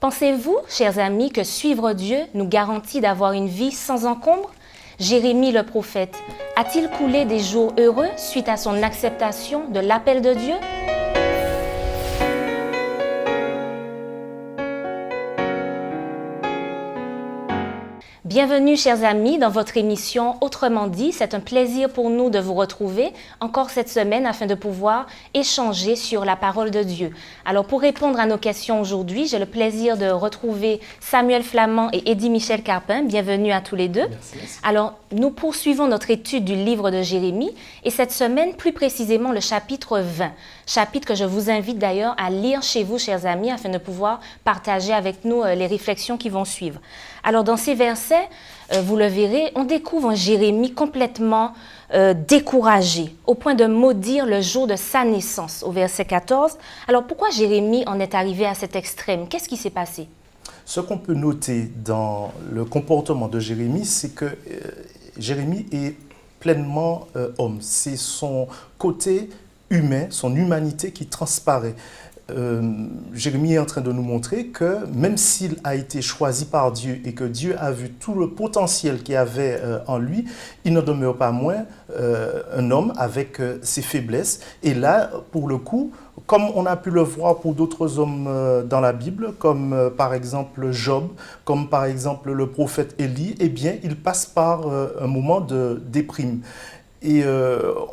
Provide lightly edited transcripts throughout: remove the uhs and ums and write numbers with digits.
Pensez-vous, chers amis, que suivre Dieu nous garantit d'avoir une vie sans encombre? Jérémie le prophète a-t-il coulé des jours heureux suite à son acceptation de l'appel de Dieu? Bienvenue, chers amis, dans votre émission Autrement dit. C'est un plaisir pour nous de vous retrouver encore cette semaine afin de pouvoir échanger sur la parole de Dieu. Alors, pour répondre à nos questions aujourd'hui, j'ai le plaisir de retrouver Samuel Flamand et Eddy Michel Carpin. Bienvenue à tous les deux. Merci. Alors, nous poursuivons notre étude du livre de Jérémie et cette semaine, plus précisément, le chapitre 20. Chapitre que je vous invite d'ailleurs à lire chez vous, chers amis, afin de pouvoir partager avec nous les réflexions qui vont suivre. Alors, dans ces versets, vous le verrez, on découvre un Jérémie complètement découragé, au point de maudire le jour de sa naissance, au verset 14. Alors, pourquoi Jérémie en est arrivé à cet extrême? Qu'est-ce qui s'est passé? Ce qu'on peut noter dans le comportement de Jérémie, c'est que Jérémie est pleinement homme. C'est son côté humain, son humanité qui transparaît. Jérémie est en train de nous montrer que même s'il a été choisi par Dieu et que Dieu a vu tout le potentiel qu'il y avait en lui, il ne demeure pas moins un homme avec ses faiblesses. Et là, pour le coup, comme on a pu le voir pour d'autres hommes dans la Bible, comme par exemple Job, comme par exemple le prophète Élie, eh bien, il passe par un moment de déprime. Et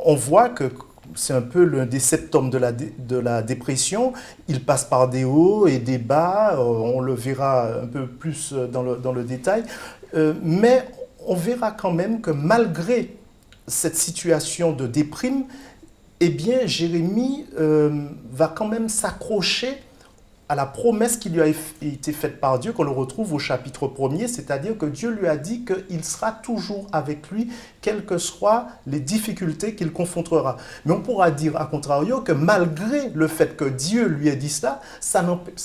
on voit que c'est un peu l'un des symptômes de la dépression. Il passe par des hauts et des bas, on le verra un peu plus dans le détail. Mais on verra quand même que malgré cette situation de déprime, eh bien, Jérémie va quand même s'accrocher à la promesse qui lui a été faite par Dieu, qu'on le retrouve au chapitre 1er, c'est-à-dire que Dieu lui a dit qu'il sera toujours avec lui, quelles que soient les difficultés qu'il confrontera. Mais on pourra dire, à contrario, que malgré le fait que Dieu lui ait dit cela, ça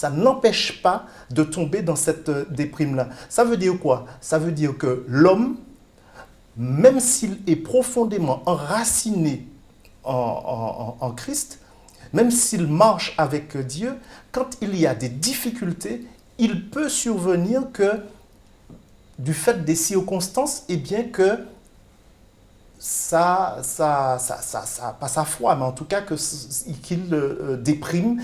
n'empêche pas de tomber dans cette déprime-là. Ça veut dire quoi? Ça veut dire que l'homme, même s'il est profondément enraciné en Christ, même s'il marche avec Dieu, quand il y a des difficultés, il peut survenir que, du fait des circonstances, eh bien que pas sa foi, mais en tout cas qu'il déprime.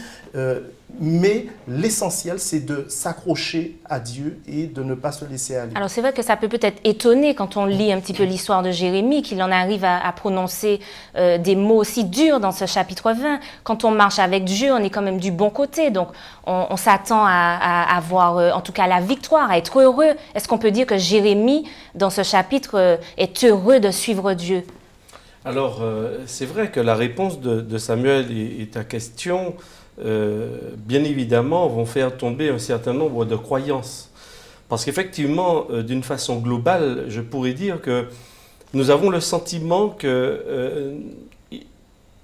Mais l'essentiel, c'est de s'accrocher à Dieu et de ne pas se laisser aller. Alors c'est vrai que ça peut peut-être étonner quand on lit un petit peu l'histoire de Jérémie, qu'il en arrive à prononcer des mots aussi durs dans ce chapitre 20. Quand on marche avec Dieu, on est quand même du bon côté, donc on s'attend à avoir en tout cas la victoire, à être heureux. Est-ce qu'on peut dire que Jérémie, dans ce chapitre, est heureux de suivre Dieu? Alors c'est vrai que la réponse de Samuel et ta question, bien évidemment, vont faire tomber un certain nombre de croyances. Parce qu'effectivement, d'une façon globale, je pourrais dire que nous avons le sentiment que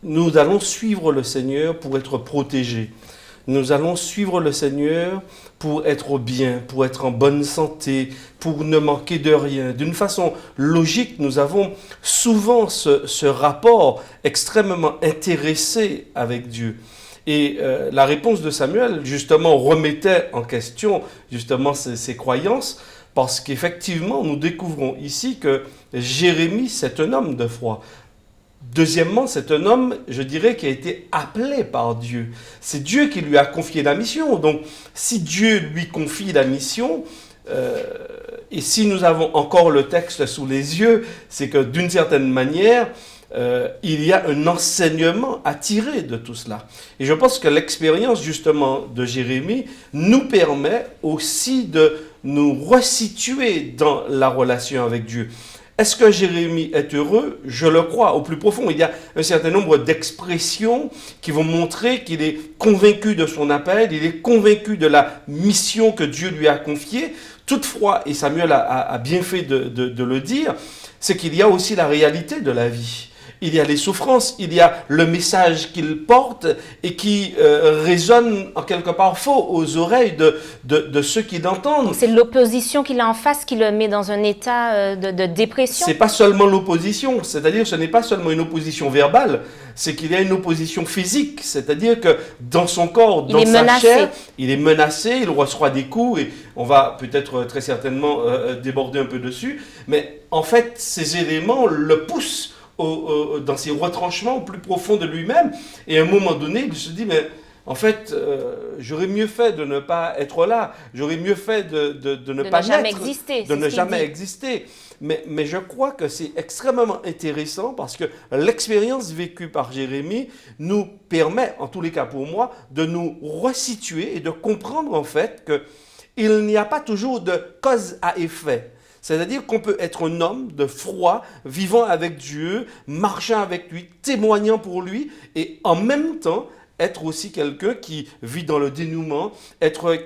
nous allons suivre le Seigneur pour être protégés. Nous allons suivre le Seigneur pour être bien, pour être en bonne santé, pour ne manquer de rien. D'une façon logique, nous avons souvent ce rapport extrêmement intéressé avec Dieu. Et la réponse de Samuel, justement, remettait en question justement ces croyances, parce qu'effectivement, nous découvrons ici que Jérémie, c'est un homme de foi. Deuxièmement, c'est un homme, je dirais, qui a été appelé par Dieu. C'est Dieu qui lui a confié la mission. Donc, si Dieu lui confie la mission, et si nous avons encore le texte sous les yeux, c'est que d'une certaine manière, il y a un enseignement à tirer de tout cela. Et je pense que l'expérience justement de Jérémie nous permet aussi de nous resituer dans la relation avec Dieu. Est-ce que Jérémie est heureux? Je le crois. Au plus profond, il y a un certain nombre d'expressions qui vont montrer qu'il est convaincu de son appel, il est convaincu de la mission que Dieu lui a confiée. Toutefois, et Samuel a bien fait de le dire, c'est qu'il y a aussi la réalité de la vie. il y a les souffrances, il y a le message qu'il porte et qui résonne en quelque part faux aux oreilles de ceux qui l'entendent. C'est l'opposition qu'il a en face qui le met dans un état de dépression. C'est pas seulement l'opposition, c'est-à-dire ce n'est pas seulement une opposition verbale, c'est qu'il y a une opposition physique, c'est-à-dire que dans son corps, dans sa chair, il est menacé, il reçoit des coups et on va peut-être très certainement déborder un peu dessus, mais en fait ces éléments le poussent dans ses retranchements au plus profond de lui-même et à un moment donné il se dit mais en fait j'aurais mieux fait de ne pas être là, j'aurais mieux fait de ne pas jamais naître, exister, de ne jamais exister. Mais je crois que c'est extrêmement intéressant parce que l'expérience vécue par Jérémie nous permet, en tous les cas pour moi, de nous resituer et de comprendre en fait qu'il n'y a pas toujours de cause à effet. C'est-à-dire qu'on peut être un homme de foi, vivant avec Dieu, marchant avec lui, témoignant pour lui et en même temps être aussi quelqu'un qui vit dans le dénouement, être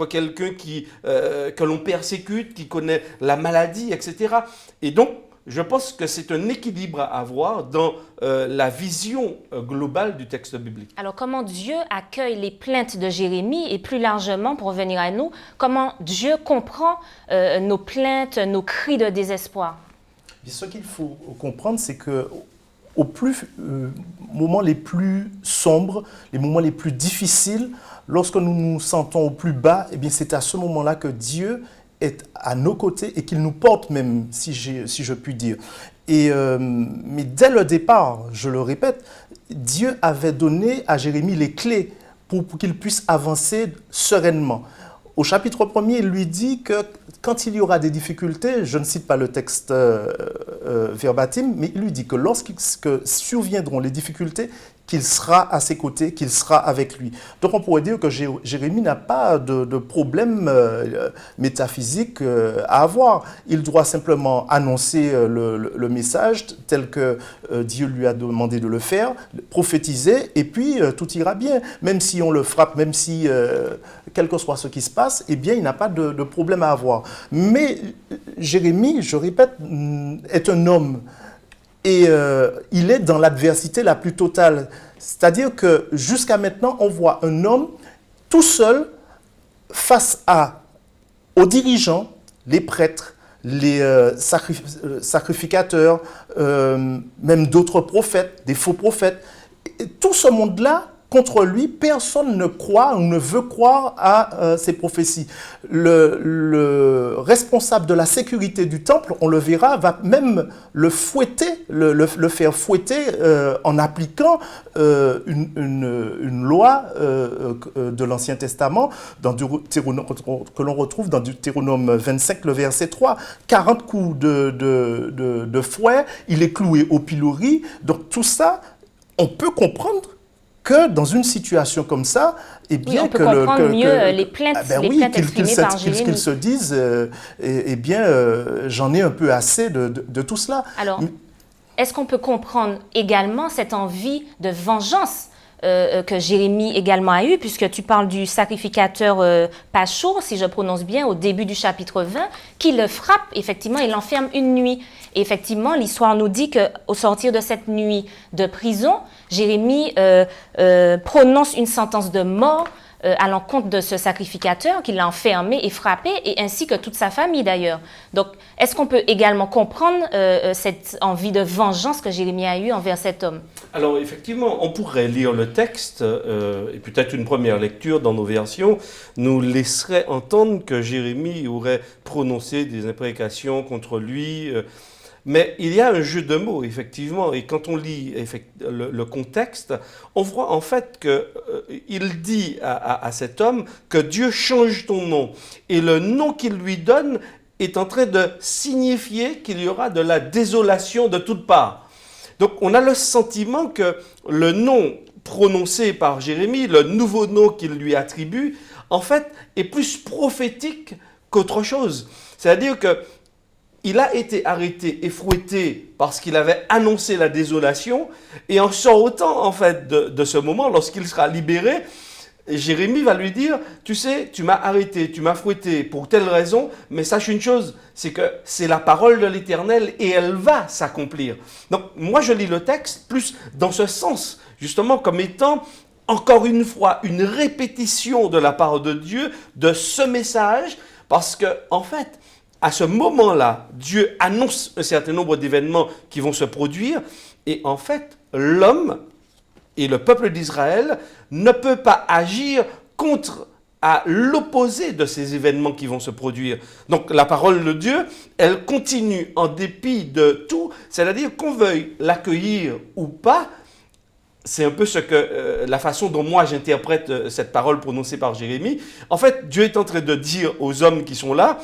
quelqu'un que l'on persécute, qui connaît la maladie, etc. Et donc, je pense que c'est un équilibre à avoir dans la vision globale du texte biblique. Alors, comment Dieu accueille les plaintes de Jérémie et plus largement, pour revenir à nous, comment Dieu comprend nos plaintes, nos cris de désespoir? Ce qu'il faut comprendre, c'est que au moments les plus sombres, les moments les plus difficiles, lorsque nous nous sentons au plus bas, eh bien c'est à ce moment-là que Dieu est à nos côtés et qu'il nous porte même, si je puis dire. Mais dès le départ, je le répète, Dieu avait donné à Jérémie les clés pour qu'il puisse avancer sereinement. Au chapitre 1er, il lui dit que quand il y aura des difficultés, je ne cite pas le texte verbatim, mais il lui dit que lorsque surviendront les difficultés, qu'il sera à ses côtés, qu'il sera avec lui. Donc on pourrait dire que Jérémie n'a pas de problème métaphysique à avoir. Il doit simplement annoncer le message tel que Dieu lui a demandé de le faire, prophétiser, et puis tout ira bien. Même si on le frappe, même si, quel que soit ce qui se passe, eh bien il n'a pas de problème à avoir. Mais Jérémie, je répète, est un homme. Et il est dans l'adversité la plus totale. C'est-à-dire que jusqu'à maintenant, on voit un homme tout seul face aux dirigeants, les prêtres, les sacrificateurs, même d'autres prophètes, des faux prophètes. Et tout ce monde-là, contre lui, personne ne croit ou ne veut croire à ces prophéties. Le responsable de la sécurité du temple, on le verra, va même le fouetter, le faire fouetter en appliquant une loi de l'Ancien Testament que l'on retrouve dans Deutéronome 25, le verset 3. 40 coups de fouet, il est cloué au pilori. Donc tout ça, on peut comprendre que dans une situation comme ça, eh bien, oui, on peut comprendre mieux les plaintes, exprimées par Jérémie. Qu'ils se disent, eh bien, j'en ai un peu assez de tout cela. Alors, est-ce qu'on peut comprendre également cette envie de vengeance que Jérémie également a eue, puisque tu parles du sacrificateur Pachour, si je prononce bien, au début du chapitre 20, qui le frappe, effectivement, et l'enferme une nuit. Et effectivement, l'histoire nous dit qu'au sortir de cette nuit de prison, Jérémie prononce une sentence de mort à l'encontre de ce sacrificateur qui l'a enfermé et frappé, et ainsi que toute sa famille d'ailleurs. Donc, est-ce qu'on peut également comprendre cette envie de vengeance que Jérémie a eue envers cet homme? Alors, effectivement, on pourrait lire le texte, et peut-être une première lecture dans nos versions nous laisserait entendre que Jérémie aurait prononcé des imprécations contre lui. Mais il y a un jeu de mots, effectivement, et quand on lit le contexte, on voit en fait qu'il dit à cet homme que Dieu change ton nom. Et le nom qu'il lui donne est en train de signifier qu'il y aura de la désolation de toutes parts. Donc on a le sentiment que le nom prononcé par Jérémie, le nouveau nom qu'il lui attribue, en fait, est plus prophétique qu'autre chose. C'est-à-dire que il a été arrêté et fouetté parce qu'il avait annoncé la désolation, et en sortant en fait de ce moment, lorsqu'il sera libéré, Jérémie va lui dire, tu sais, tu m'as arrêté, tu m'as fouetté pour telle raison, mais sache une chose, c'est que c'est la parole de l'Éternel et elle va s'accomplir. Donc moi je lis le texte plus dans ce sens, justement comme étant encore une fois une répétition de la part de Dieu de ce message, parce que en fait, à ce moment-là, Dieu annonce un certain nombre d'événements qui vont se produire et en fait, l'homme et le peuple d'Israël ne peut pas agir contre, à l'opposé de ces événements qui vont se produire. Donc la parole de Dieu, elle continue en dépit de tout, c'est-à-dire qu'on veuille l'accueillir ou pas. C'est un peu la façon dont moi j'interprète cette parole prononcée par Jérémie. En fait, Dieu est en train de dire aux hommes qui sont là,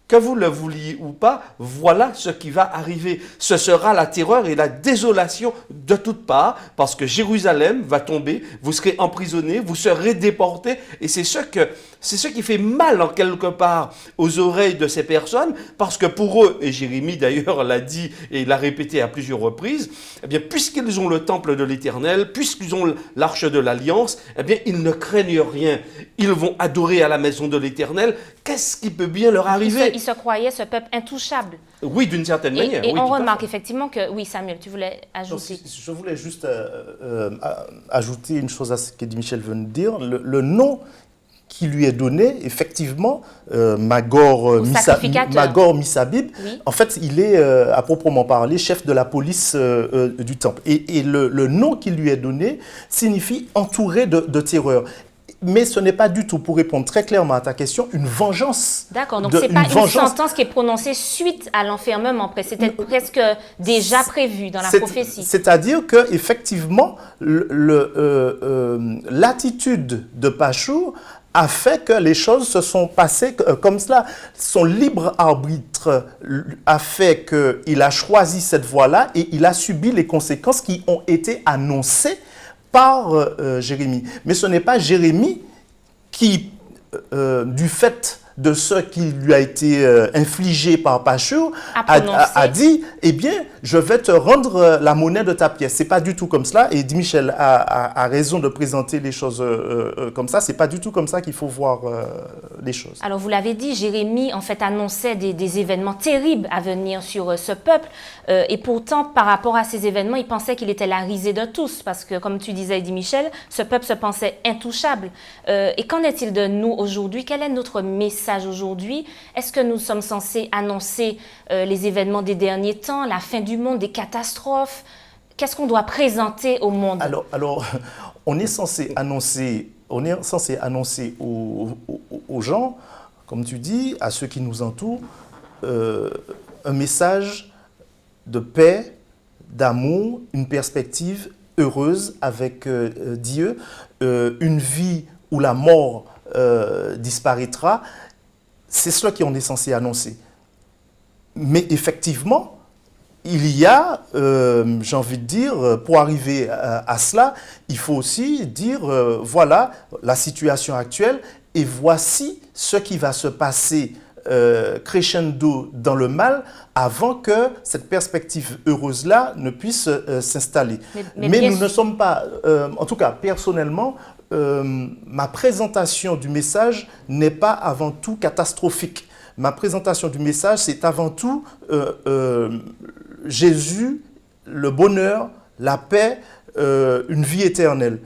que vous le vouliez ou pas, voilà ce qui va arriver. Ce sera la terreur et la désolation de toutes parts, parce que Jérusalem va tomber, vous serez emprisonnés, vous serez déportés, et c'est ce qui fait mal en quelque part aux oreilles de ces personnes, parce que pour eux, et Jérémie d'ailleurs l'a dit et l'a répété à plusieurs reprises, eh bien, puisqu'ils ont le temple de l'Éternel, puisqu'ils ont l'arche de l'Alliance, eh bien, ils ne craignent rien. Ils vont adorer à la maison de l'Éternel. Qu'est-ce qui peut bien leur arriver? Ils se croyaient ce peuple intouchable. Oui, d'une certaine manière. Et oui, on remarque effectivement que... Oui, Samuel, tu voulais ajouter. Donc, je voulais juste ajouter une chose à ce que Michel vient de dire. Le nom qui lui est donné, effectivement, Magor Missabib, oui. En fait, il est, à proprement parler, chef de la police du temple. Et le nom qui lui est donné signifie entouré de terreur. Mais ce n'est pas du tout, pour répondre très clairement à ta question, une vengeance. D'accord, donc ce n'est pas une sentence qui est prononcée suite à l'enfermement, c'était presque déjà prévu dans la prophétie. C'est-à-dire qu'effectivement, l'attitude de Pachur a fait que les choses se sont passées comme cela. Son libre arbitre a fait qu'il a choisi cette voie-là et il a subi les conséquences qui ont été annoncées par Jérémie. Mais ce n'est pas Jérémie qui, du fait de ce qui lui a été infligé par Pachur, a dit, eh bien, je vais te rendre la monnaie de ta pièce. C'est pas du tout comme cela. Et Michel a raison de présenter les choses comme ça. C'est pas du tout comme ça qu'il faut voir les choses. Alors, vous l'avez dit, Jérémie, en fait, annonçait des événements terribles à venir sur ce peuple. Et pourtant, par rapport à ces événements, il pensait qu'il était la risée de tous. Parce que, comme tu disais, Eddie Michel, ce peuple se pensait intouchable. Et qu'en est-il de nous aujourd'hui? Quel est notre message aujourd'hui? Est-ce que nous sommes censés annoncer les événements des derniers temps, la fin du monde, des catastrophes? Qu'est-ce qu'on doit présenter au monde? Alors, on est censé annoncer aux gens, comme tu dis, à ceux qui nous entourent, un message de paix, d'amour, une perspective heureuse avec Dieu, une vie où la mort disparaîtra. C'est cela qu'on est censé annoncer. Mais effectivement, il y a, j'ai envie de dire, pour arriver à cela, il faut aussi dire, voilà la situation actuelle et voici ce qui va se passer crescendo dans le mal avant que cette perspective heureuse-là ne puisse s'installer. Mais nous ne sommes pas, en tout cas personnellement, ma présentation du message n'est pas avant tout catastrophique. Ma présentation du message, c'est avant tout Jésus, le bonheur, la paix, une vie éternelle.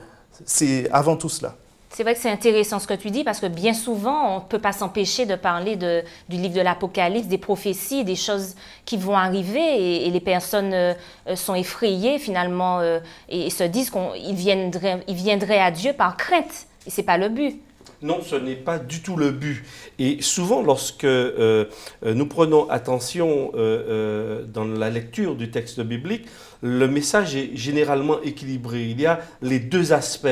C'est avant tout cela. C'est vrai que c'est intéressant ce que tu dis parce que bien souvent, on ne peut pas s'empêcher de parler du livre de l'Apocalypse, des prophéties, des choses qui vont arriver et les personnes sont effrayées finalement et se disent qu'ils viendraient à Dieu par crainte et ce n'est pas le but. Non, ce n'est pas du tout le but. Et souvent, lorsque nous prenons attention dans la lecture du texte biblique, le message est généralement équilibré. Il y a les deux aspects.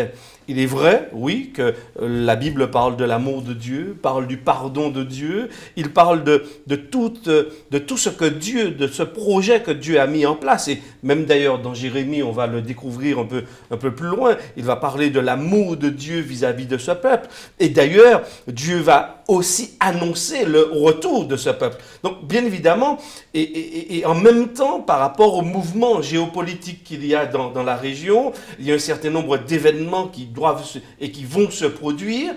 Il est vrai, oui, que la Bible parle de l'amour de Dieu, parle du pardon de Dieu, il parle de tout ce que Dieu, de ce projet que Dieu a mis en place. Et même d'ailleurs, dans Jérémie, on va le découvrir un peu plus loin, il va parler de l'amour de Dieu vis-à-vis de ce peuple. Et d'ailleurs, Dieu va aussi annoncer le retour de ce peuple. Donc, bien évidemment, et en même temps, par rapport au mouvement géopolitique qu'il y a dans la région, il y a un certain nombre d'événements qui et qui vont se produire.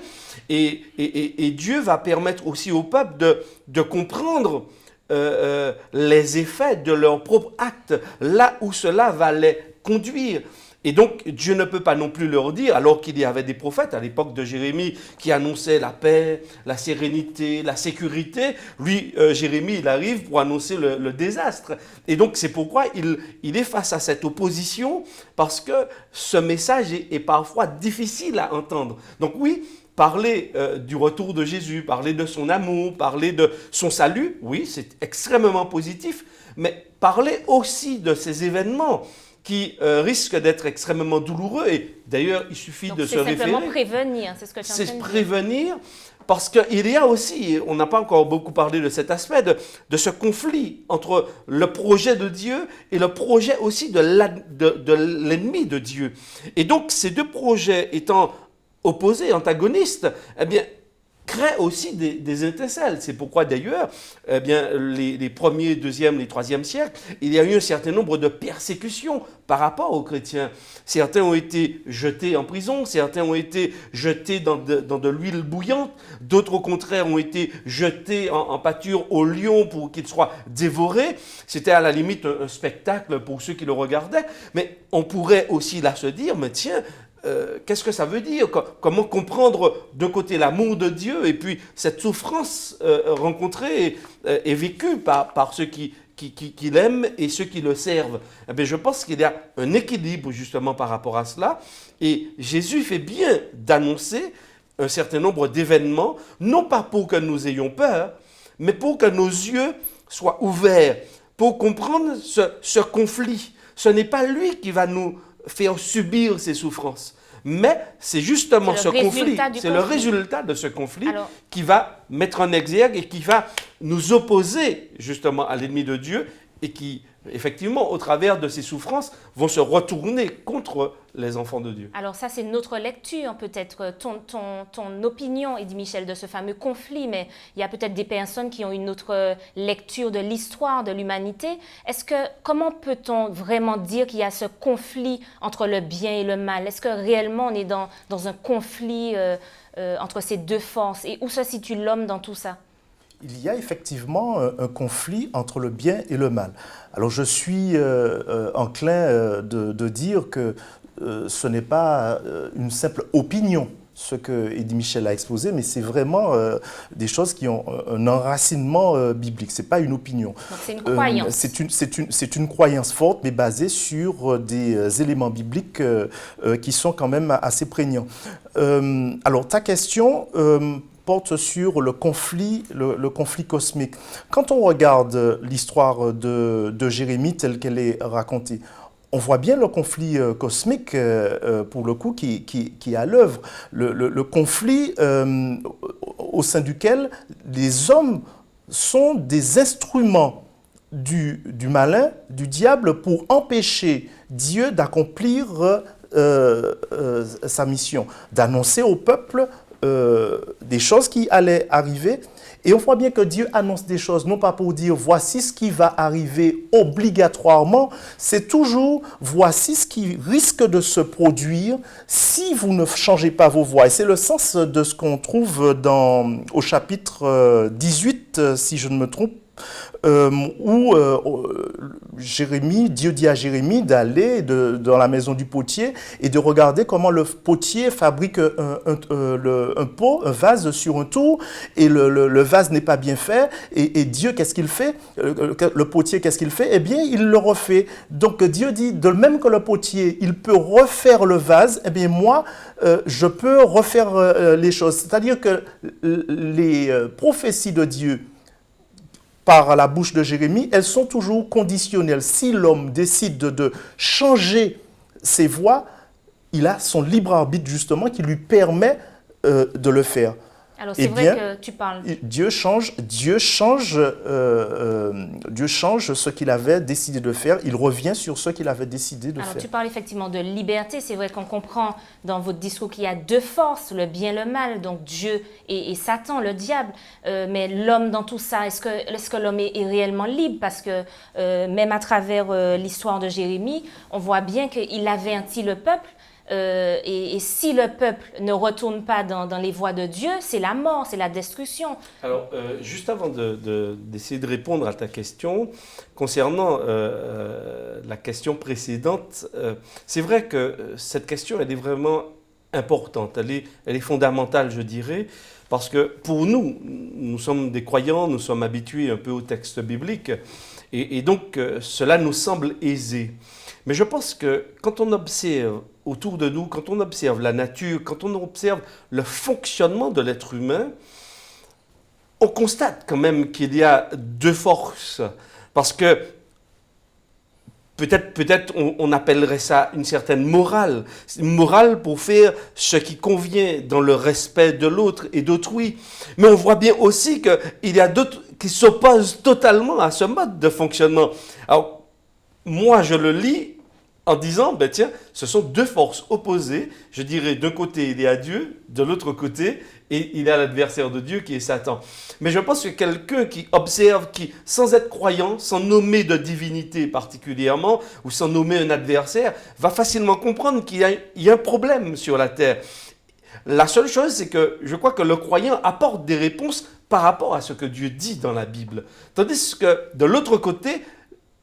Et Dieu va permettre aussi au peuple de comprendre les effets de leurs propres actes, là où cela va les conduire. Et donc, Dieu ne peut pas non plus leur dire, alors qu'il y avait des prophètes à l'époque de Jérémie qui annonçaient la paix, la sérénité, la sécurité. Lui, Jérémie, il arrive pour annoncer le désastre. Et donc, c'est pourquoi il est face à cette opposition, parce que ce message est parfois difficile à entendre. Donc oui, parler du retour de Jésus, parler de son amour, parler de son salut, oui, c'est extrêmement positif, mais parler aussi de ces événements qui risquent d'être extrêmement douloureux. Et d'ailleurs, il suffit de se référer. C'est simplement prévenir, c'est ce que tu es en train de dire. C'est prévenir, parce qu'il y a aussi, on n'a pas encore beaucoup parlé de cet aspect, de ce conflit entre le projet de Dieu et le projet aussi de l'ennemi de Dieu. Et donc, ces deux projets étant opposés, antagonistes, eh bien, crée aussi des étincelles. C'est pourquoi d'ailleurs, eh bien, les premiers, deuxième, les troisième siècles, il y a eu un certain nombre de persécutions par rapport aux chrétiens. Certains ont été jetés en prison, certains ont été jetés dans de l'huile bouillante, d'autres au contraire ont été jetés en pâture au lion pour qu'ils soient dévorés. C'était à la limite un spectacle pour ceux qui le regardaient, mais on pourrait aussi là se dire, mais tiens, qu'est-ce que ça veut dire? Comment comprendre d'un côté l'amour de Dieu et puis cette souffrance rencontrée et vécue par ceux qui l'aiment et ceux qui le servent? Eh bien, je pense qu'il y a un équilibre justement par rapport à cela. Et Jésus fait bien d'annoncer un certain nombre d'événements, non pas pour que nous ayons peur, mais pour que nos yeux soient ouverts, pour comprendre ce conflit. Ce n'est pas lui qui va nous faire subir ces souffrances. Mais c'est justement ce conflit, c'est le résultat de ce conflit qui va mettre en exergue et qui va nous opposer justement à l'ennemi de Dieu et qui, effectivement, au travers de ces souffrances, vont se retourner contre les enfants de Dieu. Alors ça, c'est notre lecture, peut-être, ton opinion, Eddy Michel, de ce fameux conflit, mais il y a peut-être des personnes qui ont une autre lecture de l'histoire de l'humanité. Comment peut-on vraiment dire qu'il y a ce conflit entre le bien et le mal? Est-ce que réellement on est dans un conflit entre ces deux forces? Et où se situe l'homme dans tout ça? Il y a effectivement un conflit entre le bien et le mal. Alors je suis enclin de dire que ce n'est pas une simple opinion, ce que Eddy Michel a exposé, mais c'est vraiment des choses qui ont un enracinement biblique. Ce n'est pas une opinion. Donc c'est une croyance. C'est une croyance forte, mais basée sur des éléments bibliques qui sont quand même assez prégnants. Alors ta question porte sur le conflit cosmique. Quand on regarde l'histoire de Jérémie telle qu'elle est racontée, on voit bien le conflit cosmique, pour le coup, qui est à l'œuvre. Le conflit au sein duquel les hommes sont des instruments du malin, du diable, pour empêcher Dieu d'accomplir sa mission, d'annoncer au peuple des choses qui allaient arriver. Et on voit bien que Dieu annonce des choses, non pas pour dire voici ce qui va arriver obligatoirement, c'est toujours voici ce qui risque de se produire si vous ne changez pas vos voies. Et c'est le sens de ce qu'on trouve au chapitre 18, si je ne me trompe, où Dieu dit à Jérémie d'aller dans la maison du potier et de regarder comment le potier fabrique un pot, un vase sur un tour, et le vase n'est pas bien fait, et Dieu, qu'est-ce qu'il fait? Le potier, qu'est-ce qu'il fait? Eh bien, il le refait. Donc Dieu dit, de même que le potier, il peut refaire le vase, eh bien moi, je peux refaire les choses. C'est-à-dire que les prophéties de Dieu, par la bouche de Jérémie, elles sont toujours conditionnelles. Si l'homme décide de changer ses voies, il a son libre arbitre justement qui lui permet de le faire. Alors c'est vrai que tu parles. Dieu change ce qu'il avait décidé de faire. Il revient sur ce qu'il avait décidé de faire. Tu parles effectivement de liberté. C'est vrai qu'on comprend dans votre discours qu'il y a deux forces, le bien et le mal, donc Dieu et Satan, le diable. Mais l'homme dans tout ça, est-ce que l'homme est réellement libre? Parce que même à travers l'histoire de Jérémie, on voit bien qu'il avertit le peuple et si le peuple ne retourne pas dans les voies de Dieu, c'est la mort, c'est la destruction. Alors, juste avant d'essayer de répondre à ta question, concernant la question précédente, c'est vrai que cette question, elle est vraiment importante, elle est fondamentale, je dirais, parce que pour nous, nous sommes des croyants, nous sommes habitués un peu au texte biblique, et donc cela nous semble aisé. Mais je pense que quand on observe autour de nous, quand on observe la nature, quand on observe le fonctionnement de l'être humain, on constate quand même qu'il y a deux forces. Parce que peut-être on appellerait ça une certaine morale. Une morale pour faire ce qui convient dans le respect de l'autre et d'autrui. Mais on voit bien aussi qu'il y a d'autres qui s'opposent totalement à ce mode de fonctionnement. Alors, moi, je le lis en disant, ben tiens, ce sont deux forces opposées. Je dirais, d'un côté, il y a Dieu, de l'autre côté, et il y a l'adversaire de Dieu qui est Satan. Mais je pense que quelqu'un qui observe, qui, sans être croyant, sans nommer de divinité particulièrement, ou sans nommer un adversaire, va facilement comprendre qu'il y a un problème sur la terre. La seule chose, c'est que je crois que le croyant apporte des réponses par rapport à ce que Dieu dit dans la Bible. Tandis que, de l'autre côté,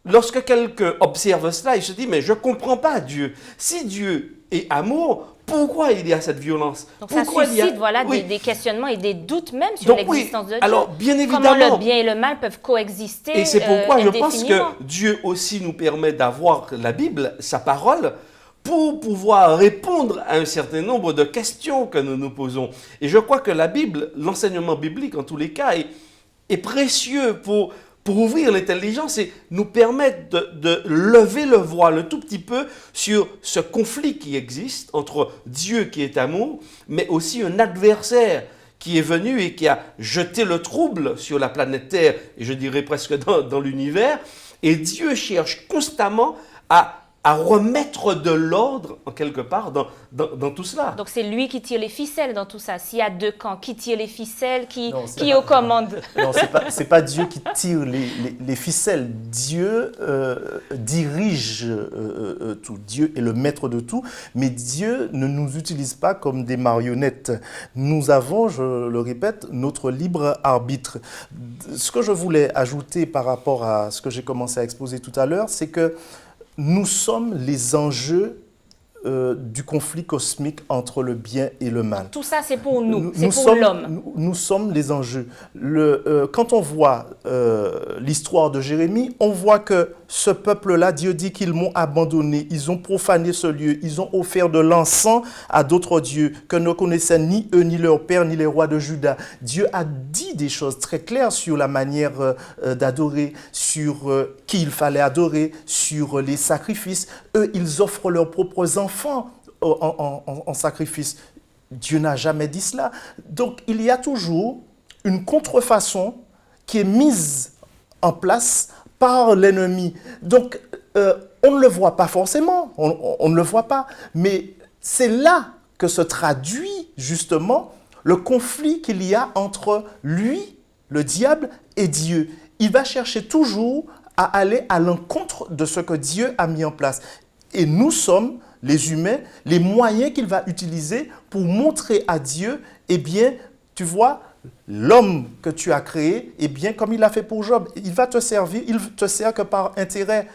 lorsque quelqu'un observe cela, il se dit, mais je ne comprends pas Dieu. Si Dieu est amour, pourquoi il y a cette violence? Donc pourquoi ça suscite des questionnements et des doutes même sur Donc, l'existence de Dieu. Alors, bien évidemment. Comment le bien et le mal peuvent coexister Et c'est pourquoi je pense indéfiniment. que Dieu aussi nous permet d'avoir la Bible, sa parole, pour pouvoir répondre à un certain nombre de questions que nous nous posons. Et je crois que la Bible, l'enseignement biblique en tous les cas, est précieux pour ouvrir l'intelligence et nous permettre de lever le voile un tout petit peu sur ce conflit qui existe entre Dieu qui est amour, mais aussi un adversaire qui est venu et qui a jeté le trouble sur la planète Terre, et je dirais presque dans l'univers. Et Dieu cherche constamment à remettre de l'ordre, en quelque part, dans tout cela. Donc c'est lui qui tire les ficelles dans tout ça. S'il y a deux camps, qui tire les ficelles, qui Non, est aux commandes? Non, c'est pas Dieu qui tire les ficelles. Dieu dirige tout. Dieu est le maître de tout. Mais Dieu ne nous utilise pas comme des marionnettes. Nous avons, je le répète, notre libre arbitre. Ce que je voulais ajouter par rapport à ce que j'ai commencé à exposer tout à l'heure, c'est que nous sommes les enjeux du conflit cosmique entre le bien et le mal. Tout ça, c'est pour nous, c'est pour l'homme. Nous sommes les enjeux. Quand on voit l'histoire de Jérémie, on voit que ce peuple-là, Dieu dit qu'ils m'ont abandonné, ils ont profané ce lieu, ils ont offert de l'encens à d'autres dieux que ne connaissaient ni eux, ni leur père, ni les rois de Juda. Dieu a dit des choses très claires sur la manière d'adorer, sur qui il fallait adorer, sur les sacrifices. Eux, ils offrent leurs propres enfants en sacrifice. Dieu n'a jamais dit cela. Donc, il y a toujours une contrefaçon qui est mise en place par l'ennemi. Donc, on ne le voit pas forcément, on ne le voit pas, mais c'est là que se traduit justement le conflit qu'il y a entre lui, le diable, et Dieu. Il va chercher toujours à aller à l'encontre de ce que Dieu a mis en place. Et nous sommes, les humains, les moyens qu'il va utiliser pour montrer à Dieu, eh bien, tu vois, l'homme que tu as créé, eh bien, comme il l'a fait pour Job, il va te servir, il te sert que par intérêt.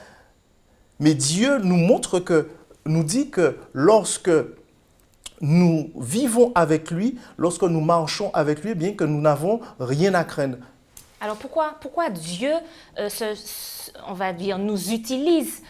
Mais Dieu nous dit que lorsque nous vivons avec lui, lorsque nous marchons avec lui, eh bien, que nous n'avons rien à craindre. Alors pourquoi Dieu, on va dire, nous utilise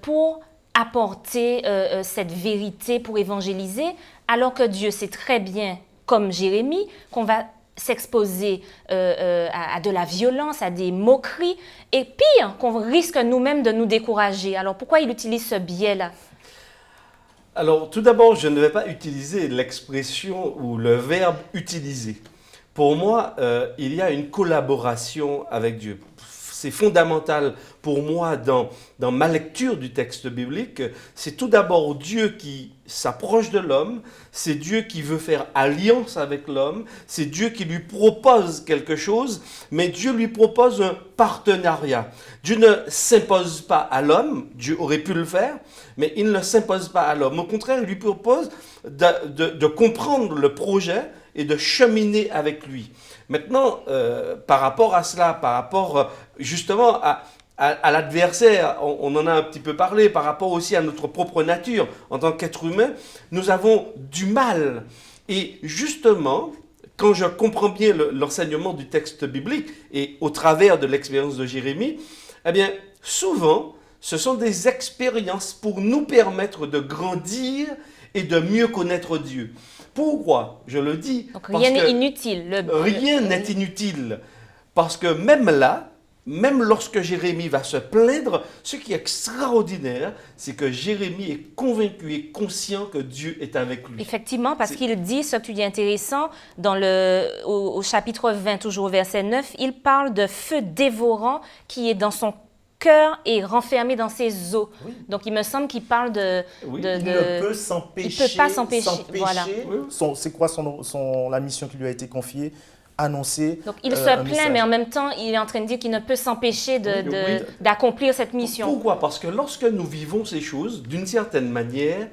pour apporter cette vérité, pour évangéliser, alors que Dieu sait très bien, comme Jérémie, qu'on va s'exposer à de la violence, à des moqueries, et pire, qu'on risque nous-mêmes de nous décourager. Alors pourquoi il utilise ce biais-là? Alors, tout d'abord, je ne vais pas utiliser l'expression ou le verbe « utiliser ». Pour moi, il y a une collaboration avec Dieu. c'est fondamental pour moi dans ma lecture du texte biblique, c'est tout d'abord Dieu qui s'approche de l'homme, c'est Dieu qui veut faire alliance avec l'homme, c'est Dieu qui lui propose quelque chose, mais Dieu lui propose un partenariat. Dieu ne s'impose pas à l'homme, Dieu aurait pu le faire, mais il ne s'impose pas à l'homme. Au contraire, il lui propose de comprendre le projet et de cheminer avec lui. Maintenant, par rapport à cela, par rapport justement à l'adversaire, on en a un petit peu parlé, par rapport aussi à notre propre nature en tant qu'être humain, nous avons du mal. Et justement, quand je comprends bien l'enseignement du texte biblique et au travers de l'expérience de Jérémie, eh bien, souvent, ce sont des expériences pour nous permettre de grandir et de mieux connaître Dieu. Pourquoi? Je le dis. Donc rien n'est inutile. Rien n'est inutile. Parce que même là, même lorsque Jérémie va se plaindre, ce qui est extraordinaire, c'est que Jérémie est convaincu et conscient que Dieu est avec lui. Effectivement, parce qu'il dit, ce que tu dis intéressant, au chapitre 20, toujours au verset 9, il parle de feu dévorant qui est dans son cœur et renfermé dans ses os. Oui. Donc, il me semble qu'il parle de... Oui. Il ne peut s'empêcher. Il ne peut pas s'empêcher. Voilà. Oui. C'est quoi la mission qui lui a été confiée? Annoncer. Donc, il se plaint, mais en même temps, il est en train de dire qu'il ne peut s'empêcher d'accomplir cette mission. Pourquoi? Parce que lorsque nous vivons ces choses, d'une certaine manière,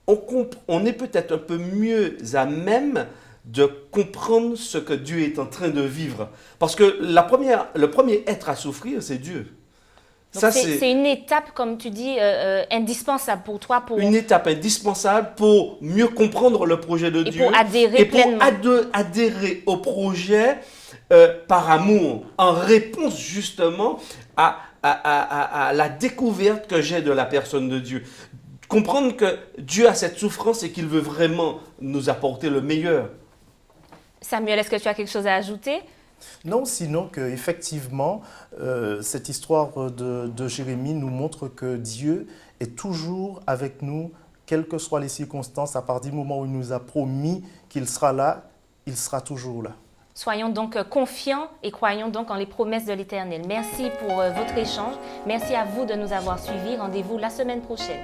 on est peut-être un peu mieux à même de comprendre ce que Dieu est en train de vivre. Parce que le premier être à souffrir, c'est Dieu. C'est une étape, comme tu dis, indispensable pour toi. Une étape indispensable pour mieux comprendre le projet de Dieu. Pour adhérer pleinement. Adhérer au projet par amour, en réponse justement à la découverte que j'ai de la personne de Dieu. Comprendre que Dieu a cette souffrance et qu'il veut vraiment nous apporter le meilleur. Samuel, est-ce que tu as quelque chose à ajouter? Non, sinon qu'effectivement, cette histoire de Jérémie nous montre que Dieu est toujours avec nous, quelles que soient les circonstances. À partir du moment où il nous a promis qu'il sera là, il sera toujours là. Soyons donc confiants et croyons donc en les promesses de l'Éternel. Merci pour votre échange. Merci à vous de nous avoir suivis. Rendez-vous la semaine prochaine.